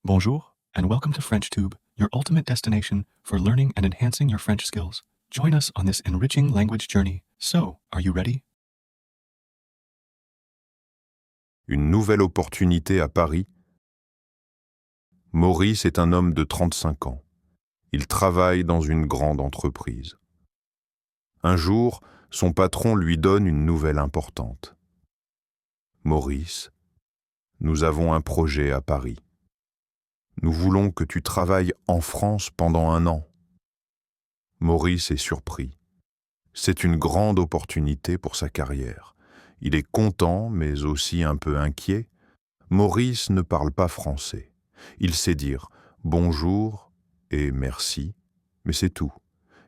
Bonjour, and welcome to FrenchTube, your ultimate destination for learning and enhancing your French skills. Join us on this enriching language journey. So, are you ready? Une nouvelle opportunité à Paris. Maurice est un homme de 35 ans. Il travaille dans une grande entreprise. Un jour, son patron lui donne une nouvelle importante. Maurice, nous avons un projet à Paris. Nous voulons que tu travailles en France pendant 1 an. Maurice est surpris. C'est une grande opportunité pour sa carrière. Il est content, mais aussi un peu inquiet. Maurice ne parle pas français. Il sait dire « bonjour » et « merci », mais c'est tout.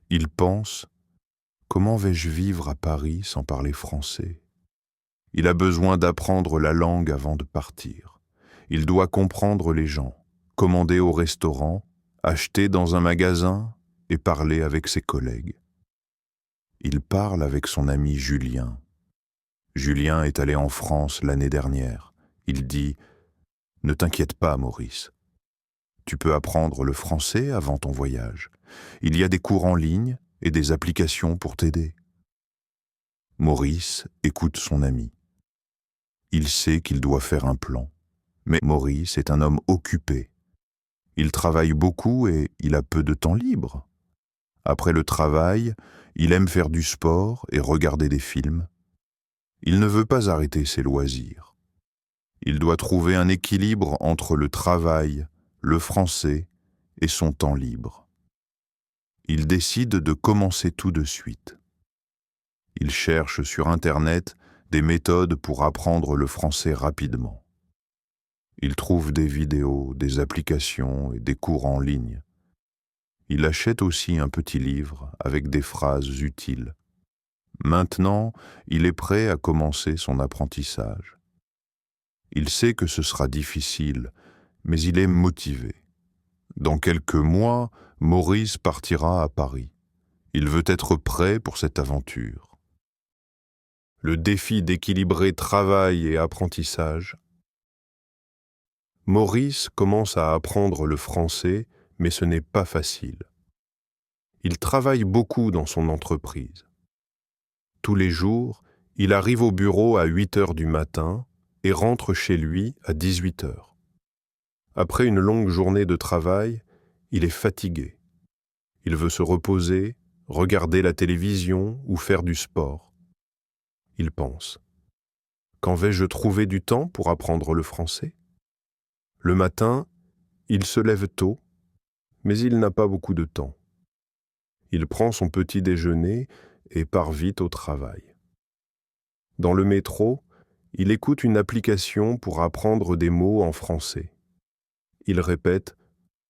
Il pense « comment vais-je vivre à Paris sans parler français ?» Il a besoin d'apprendre la langue avant de partir. Il doit comprendre les gens, commander au restaurant, acheter dans un magasin et parler avec ses collègues. Il parle avec son ami Julien. Julien est allé en France l'année dernière. Il dit « Ne t'inquiète pas, Maurice. Tu peux apprendre le français avant ton voyage. Il y a des cours en ligne et des applications pour t'aider. » Maurice écoute son ami. Il sait qu'il doit faire un plan. Mais Maurice est un homme occupé. Il travaille beaucoup et il a peu de temps libre. Après le travail, il aime faire du sport et regarder des films. Il ne veut pas arrêter ses loisirs. Il doit trouver un équilibre entre le travail, le français et son temps libre. Il décide de commencer tout de suite. Il cherche sur Internet des méthodes pour apprendre le français rapidement. Il trouve des vidéos, des applications et des cours en ligne. Il achète aussi un petit livre avec des phrases utiles. Maintenant, il est prêt à commencer son apprentissage. Il sait que ce sera difficile, mais il est motivé. Dans quelques mois, Maurice partira à Paris. Il veut être prêt pour cette aventure. Le défi d'équilibrer travail et apprentissage. Maurice commence à apprendre le français, mais ce n'est pas facile. Il travaille beaucoup dans son entreprise. Tous les jours, il arrive au bureau à 8 heures du matin et rentre chez lui à 18 heures. Après une longue journée de travail, il est fatigué. Il veut se reposer, regarder la télévision ou faire du sport. Il pense « Quand vais-je trouver du temps pour apprendre le français ?» Le matin, il se lève tôt, mais il n'a pas beaucoup de temps. Il prend son petit déjeuner et part vite au travail. Dans le métro, il écoute une application pour apprendre des mots en français. Il répète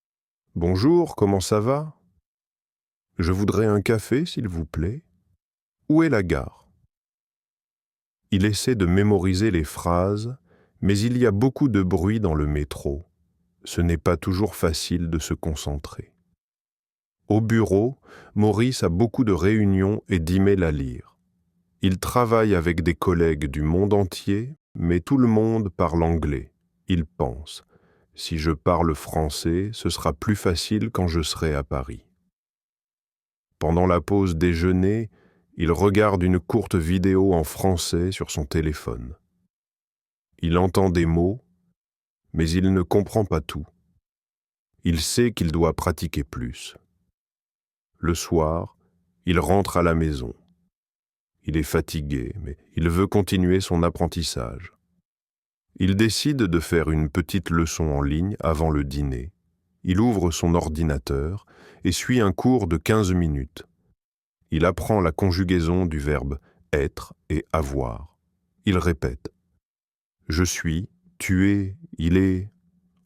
« Bonjour, comment ça va ? Je voudrais un café, s'il vous plaît. Où est la gare ?» Il essaie de mémoriser les phrases, mais il y a beaucoup de bruit dans le métro. Ce n'est pas toujours facile de se concentrer. Au bureau, Maurice a beaucoup de réunions et d'emails à lire. Il travaille avec des collègues du monde entier, mais tout le monde parle anglais. Il pense « Si je parle français, ce sera plus facile quand je serai à Paris. » Pendant la pause déjeuner, il regarde une courte vidéo en français sur son téléphone. Il entend des mots, mais il ne comprend pas tout. Il sait qu'il doit pratiquer plus. Le soir, il rentre à la maison. Il est fatigué, mais il veut continuer son apprentissage. Il décide de faire une petite leçon en ligne avant le dîner. Il ouvre son ordinateur et suit un cours de 15 minutes. Il apprend la conjugaison du verbe « être » et « avoir ». Il répète « je suis »,« tu es »,« il est ».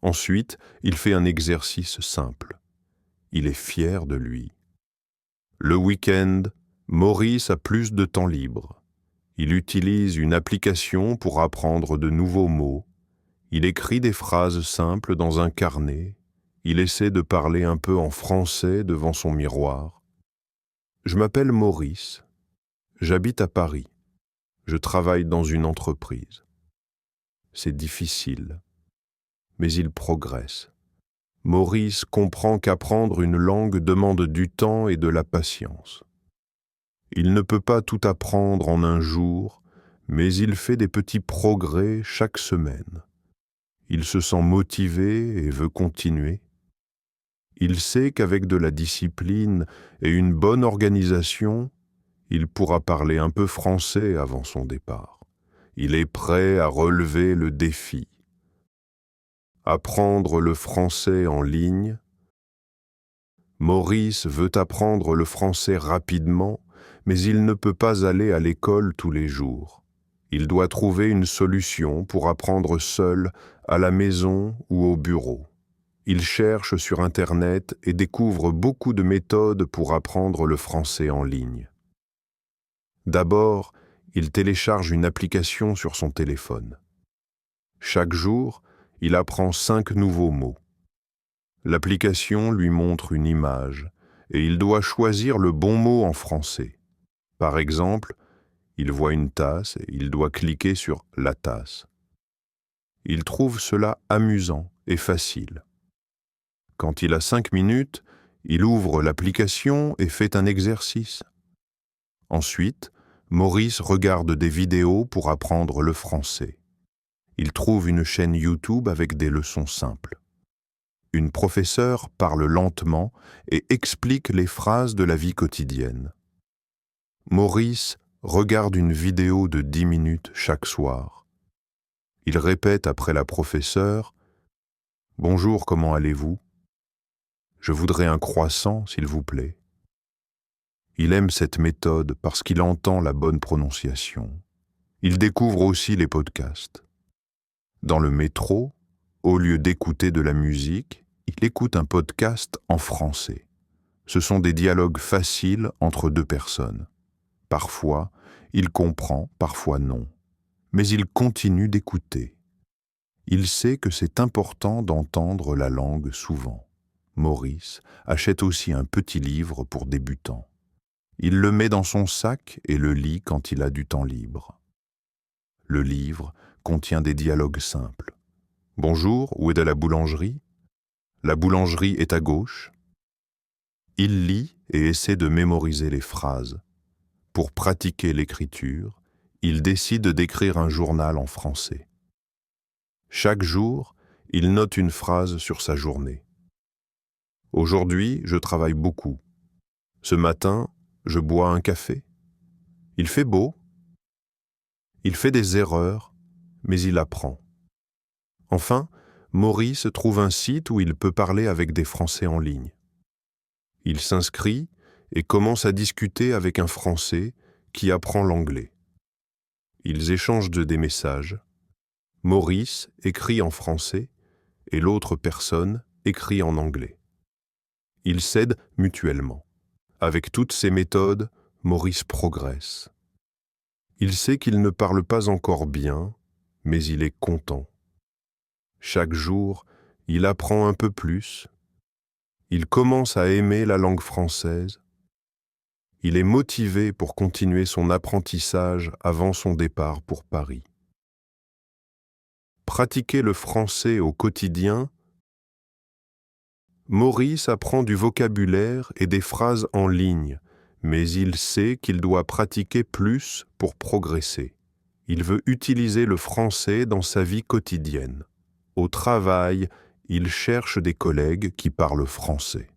Ensuite, il fait un exercice simple. Il est fier de lui. Le week-end, Maurice a plus de temps libre. Il utilise une application pour apprendre de nouveaux mots. Il écrit des phrases simples dans un carnet. Il essaie de parler un peu en français devant son miroir. Je m'appelle Maurice. J'habite à Paris. Je travaille dans une entreprise. C'est difficile, mais il progresse. Maurice comprend qu'apprendre une langue demande du temps et de la patience. Il ne peut pas tout apprendre en un jour, mais il fait des petits progrès chaque semaine. Il se sent motivé et veut continuer. Il sait qu'avec de la discipline et une bonne organisation, il pourra parler un peu français avant son départ. Il est prêt à relever le défi. Apprendre le français en ligne. Maurice veut apprendre le français rapidement, mais il ne peut pas aller à l'école tous les jours. Il doit trouver une solution pour apprendre seul, à la maison ou au bureau. Il cherche sur Internet et découvre beaucoup de méthodes pour apprendre le français en ligne. D'abord, il télécharge une application sur son téléphone. Chaque jour, il apprend 5 nouveaux mots. L'application lui montre une image et il doit choisir le bon mot en français. Par exemple, il voit une tasse et il doit cliquer sur la tasse. Il trouve cela amusant et facile. Quand il a 5 minutes, il ouvre l'application et fait un exercice. Ensuite, Maurice regarde des vidéos pour apprendre le français. Il trouve une chaîne YouTube avec des leçons simples. Une professeure parle lentement et explique les phrases de la vie quotidienne. Maurice regarde une vidéo de 10 minutes chaque soir. Il répète après la professeure « Bonjour, comment allez-vous ? Je voudrais un croissant, s'il vous plaît. » Il aime cette méthode parce qu'il entend la bonne prononciation. Il découvre aussi les podcasts. Dans le métro, au lieu d'écouter de la musique, il écoute un podcast en français. Ce sont des dialogues faciles entre 2 personnes. Parfois, il comprend, parfois non. Mais il continue d'écouter. Il sait que c'est important d'entendre la langue souvent. Maurice achète aussi un petit livre pour débutants. Il le met dans son sac et le lit quand il a du temps libre. Le livre contient des dialogues simples. « Bonjour, où est la boulangerie ? La boulangerie est à gauche. » Il lit et essaie de mémoriser les phrases. Pour pratiquer l'écriture, il décide d'écrire un journal en français. Chaque jour, il note une phrase sur sa journée. « Aujourd'hui, je travaille beaucoup. Ce matin, je bois un café. Il fait beau. Il fait des erreurs, mais il apprend. » Enfin, Maurice trouve un site où il peut parler avec des Français en ligne. Il s'inscrit et commence à discuter avec un Français qui apprend l'anglais. Ils échangent des messages. Maurice écrit en français et l'autre personne écrit en anglais. Ils s'aident mutuellement. Avec toutes ces méthodes, Maurice progresse. Il sait qu'il ne parle pas encore bien, mais il est content. Chaque jour, il apprend un peu plus. Il commence à aimer la langue française. Il est motivé pour continuer son apprentissage avant son départ pour Paris. Pratiquer le français au quotidien. Maurice apprend du vocabulaire et des phrases en ligne, mais il sait qu'il doit pratiquer plus pour progresser. Il veut utiliser le français dans sa vie quotidienne. Au travail, il cherche des collègues qui parlent français.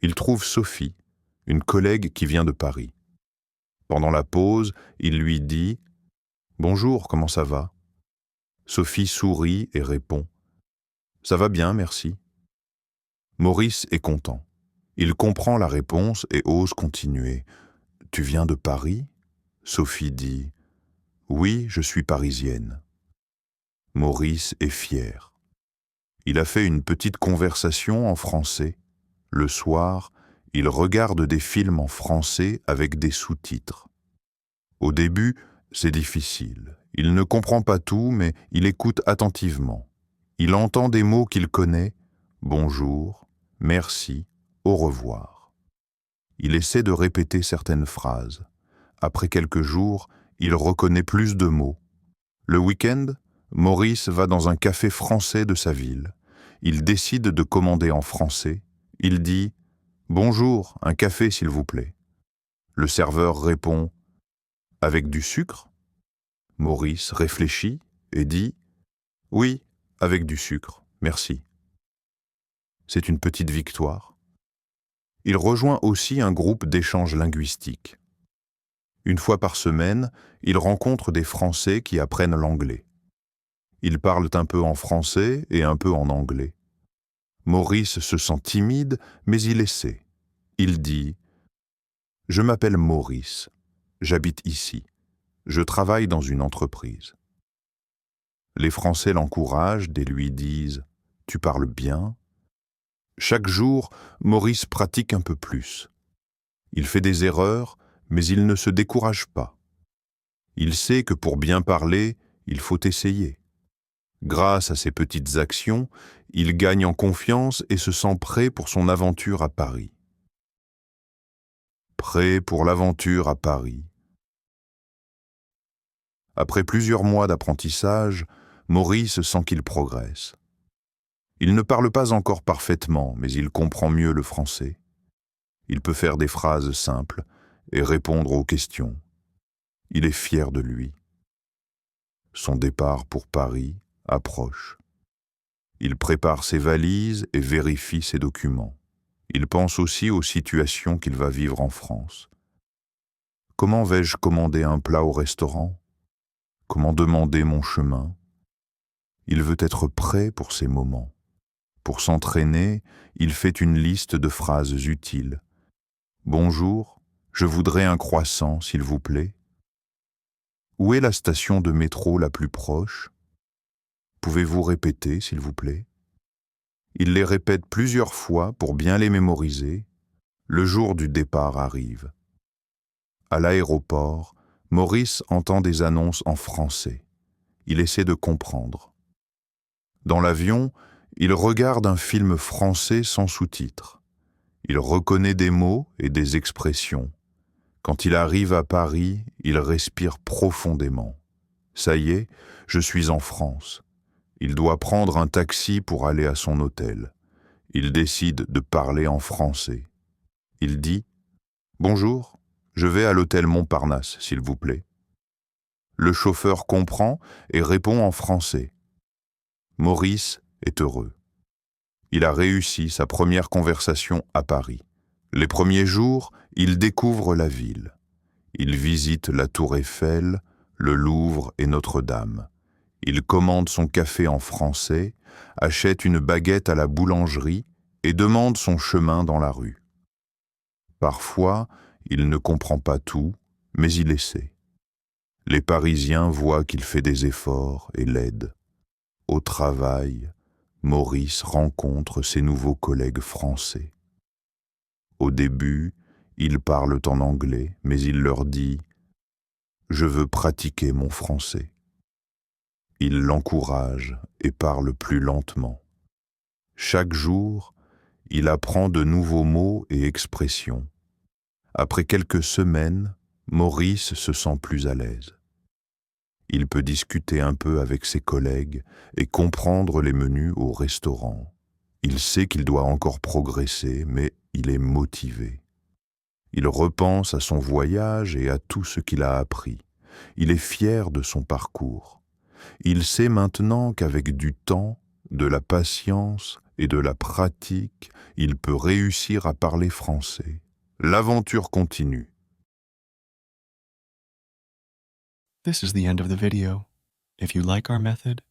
Il trouve Sophie, une collègue qui vient de Paris. Pendant la pause, il lui dit « Bonjour, comment ça va ?» Sophie sourit et répond « Ça va bien, merci. » Maurice est content. Il comprend la réponse et ose continuer. « Tu viens de Paris ?» Sophie dit « Oui, je suis parisienne. » Maurice est fier. Il a fait une petite conversation en français. Le soir, il regarde des films en français avec des sous-titres. Au début, c'est difficile. Il ne comprend pas tout, mais il écoute attentivement. Il entend des mots qu'il connaît, bonjour, merci, au revoir. Il essaie de répéter certaines phrases. Après quelques jours, il reconnaît plus de mots. Le week-end, Maurice va dans un café français de sa ville. il décide de commander en français. Il dit « Bonjour, un café s'il vous plaît ». Le serveur répond « Avec du sucre ?» Maurice réfléchit et dit « Oui, avec du sucre, merci ». C'est une petite victoire. Il rejoint aussi un groupe d'échanges linguistiques. Une fois par semaine, il rencontre des Français qui apprennent l'anglais. Ils parlent un peu en français et un peu en anglais. Maurice se sent timide, mais il essaie. Il dit « Je m'appelle Maurice, j'habite ici, je travaille dans une entreprise ». Les Français l'encouragent et lui disent « Tu parles bien ». Chaque jour, Maurice pratique un peu plus. Il fait des erreurs, mais il ne se décourage pas. Il sait que pour bien parler, il faut essayer. Grâce à ces petites actions, il gagne en confiance et se sent prêt pour son aventure à Paris. Prêt pour l'aventure à Paris. Après plusieurs mois d'apprentissage, Maurice sent qu'il progresse. Il ne parle pas encore parfaitement, mais il comprend mieux le français. Il peut faire des phrases simples et répondre aux questions. Il est fier de lui. Son départ pour Paris approche. Il prépare ses valises et vérifie ses documents. Il pense aussi aux situations qu'il va vivre en France. Comment vais-je commander un plat au restaurant? Comment demander mon chemin? Il veut être prêt pour ces moments. Pour s'entraîner, il fait une liste de phrases utiles. Bonjour, je voudrais un croissant, s'il vous plaît. Où est la station de métro la plus proche? Pouvez-vous répéter, s'il vous plaît? Il les répète plusieurs fois pour bien les mémoriser. Le jour du départ arrive. À l'aéroport, Maurice entend des annonces en français. Il essaie de comprendre. Dans l'avion, il regarde un film français sans sous-titres. Il reconnaît des mots et des expressions. Quand il arrive à Paris, il respire profondément. Ça y est, je suis en France. Il doit prendre un taxi pour aller à son hôtel. Il décide de parler en français. Il dit « Bonjour, je vais à l'hôtel Montparnasse, s'il vous plaît ». Le chauffeur comprend et répond en français. Maurice est heureux. Il a réussi sa première conversation à Paris. Les premiers jours, il découvre la ville. Il visite la Tour Eiffel, le Louvre et Notre-Dame. Il commande son café en français, achète une baguette à la boulangerie et demande son chemin dans la rue. Parfois, il ne comprend pas tout, mais il essaie. Les Parisiens voient qu'il fait des efforts et l'aident. Au travail, Maurice rencontre ses nouveaux collègues français. Au début, ils parlent en anglais, mais il leur dit « Je veux pratiquer mon français ». Il l'encourage et parle plus lentement. Chaque jour, il apprend de nouveaux mots et expressions. Après quelques semaines, Maurice se sent plus à l'aise. Il peut discuter un peu avec ses collègues et comprendre les menus au restaurant. Il sait qu'il doit encore progresser, mais il est motivé. Il repense à son voyage et à tout ce qu'il a appris. Il est fier de son parcours. Il sait maintenant qu'avec du temps, de la patience et de la pratique, il peut réussir à parler français. L'aventure continue. This is the end of the video. If you like our method,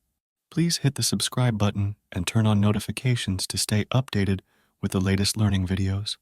please hit the subscribe button and turn on notifications to stay updated with the latest learning videos.